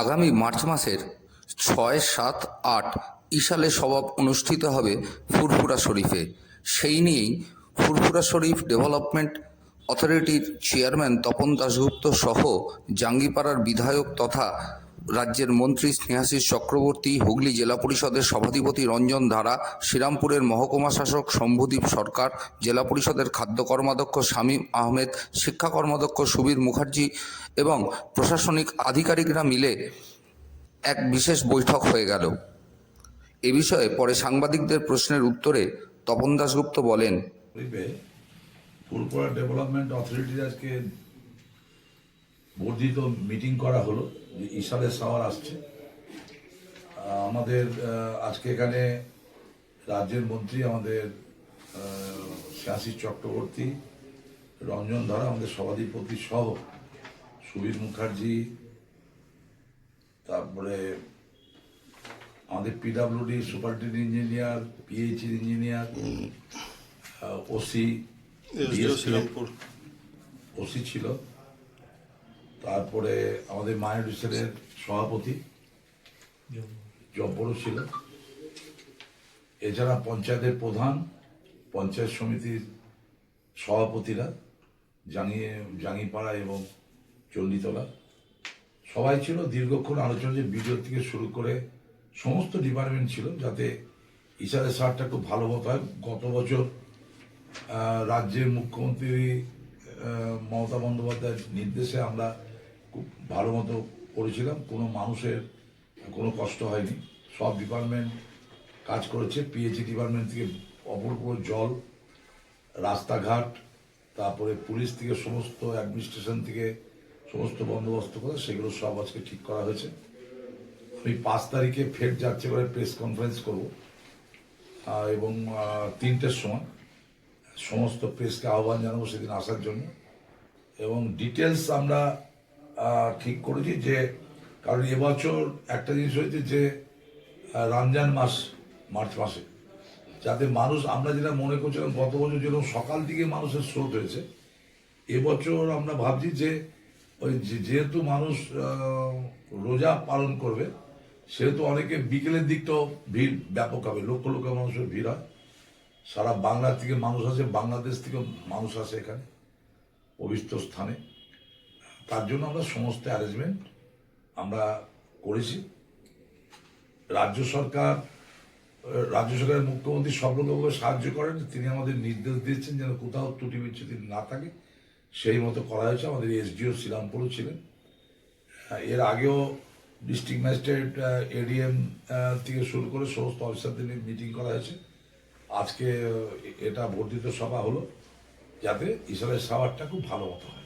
আগামী মার্চ মাসের ৬, ৭, ৮ ইশালে সভা অনুষ্ঠিত হবে ফুরফুরা শরীফে। সেই নিয়েই ফুরফুরা শরীফ ডেভেলপমেন্ট অথরিটির চেয়ারম্যান তপন দাশগুপ্ত সহ জাঙ্গিপাড়ার বিধায়ক তথা রাজ্যের মন্ত্রী স্নেহাশিস চক্রবর্তী, হুগলি জেলা পরিষদের সভাধিপতি রঞ্জন ধারা, শ্রীরামপুরের মহকুমা শাসক শম্ভুদীপ সরকার, জেলা পরিষদের খাদ্য কর্মাধ্যক্ষ শামীম আহমেদ, শিক্ষা কর্মাধ্যক্ষ সুবীর মুখার্জি এবং প্রশাসনিক আধিকারিকরা মিলে এক বিশেষ বৈঠক হয়ে গেল। এ বিষয়ে পরে সাংবাদিকদের প্রশ্নের উত্তরে তপন দাশগুপ্ত বলেন, ফুরফুরা ডেভেলপমেন্ট অথরিটির আজকে বর্ধিত মিটিং করা হলো, যে ইশালে সাওয়ার আসছে। আমাদের আজকে এখানে রাজ্যের মন্ত্রী আমাদের স্নেহাশিস চক্রবর্তী, রঞ্জন ধারা আমাদের সভাধিপতি সহ সুবীর মুখার্জি, তারপরে আমাদের PWD superintendent engineer, PHE engineer, OC OC ছিল, তারপরে আমাদের মাইনরিটিসের সভাপতি জব্বরও ছিল, এছাড়া পঞ্চায়েতের প্রধান, পঞ্চায়েত সমিতির সভাপতিরা জাঙ্গিপাড়া এবং চণ্ডীতলা সবাই ছিল। দীর্ঘক্ষণ আলোচনা, যে বিডিও থেকে শুরু করে সমস্ত ডিপার্টমেন্ট ছিল, যাতে ইশালে সারটা খুব ভালো মতো হয়। গত বছর রাজ্যের মুখ্যমন্ত্রী মমতা বন্দ্যোপাধ্যায়ের নির্দেশে আমরা খুব ভালো মতো করেছিলাম, কোনো মানুষের কোনো কষ্ট হয়নি, সব ডিপার্টমেন্ট কাজ করেছে। পিএইচই ডিপার্টমেন্ট থেকে অপূর্ব জল, রাস্তাঘাট, তারপরে পুলিশ থেকে সমস্ত অ্যাডমিনিস্ট্রেশন থেকে সমস্ত বন্দোবস্ত করে সেগুলো সব আজকে ঠিক করা হয়েছে। আমি 5 তারিখে ফের যাচ্ছে করে প্রেস কনফারেন্স করব, এবং 3টের সময় সমস্ত প্রেসকে আহ্বান জানাবো সেদিন আসার জন্য। এবং ডিটেলস আমরা ঠিক করেছি, যে কারণ এবছর একটা জিনিস হয়েছে, যে রমজান মাস মার্চ মাসে, যাতে মানুষ, আমরা যেটা মনে করছিলাম গত বছর যেরকম সকাল দিকে মানুষের স্রোত হয়েছে, এবছর আমরা ভাবছি যে ওই যেহেতু মানুষ রোজা পালন করবে, সেহেতু অনেকে বিকেলের দিকটাও ভিড় ব্যাপক হবে, লক্ষ লক্ষ মানুষের ভিড় হয়। সারা বাংলা থেকে মানুষ আসে, বাংলাদেশ থেকেও মানুষ আসে এখানে পবিত্র স্থানে। তার জন্য আমরা সমস্ত অ্যারেঞ্জমেন্ট আমরা করেছি। রাজ্য সরকারের মুখ্যমন্ত্রী সব রকমভাবে সাহায্য করেন। তিনি আমাদের নির্দেশ দিয়েছেন যেন কোথাও ত্রুটি বিচ্যুতি না থাকে, সেই মতো করা হয়েছে। আমাদের এসডিও শ্রীরামপুরও ছিলেন, এর আগেও ডিস্ট্রিক্ট ম্যাজিস্ট্রেট, এডিএম থেকে শুরু করে সমস্ত অফিসারদের নিয়ে মিটিং করা হয়েছে। আজকে এটা বর্ধিত সভা হলো, যাতে ইশালে সাওয়ারটা খুব ভালো মতো হয়।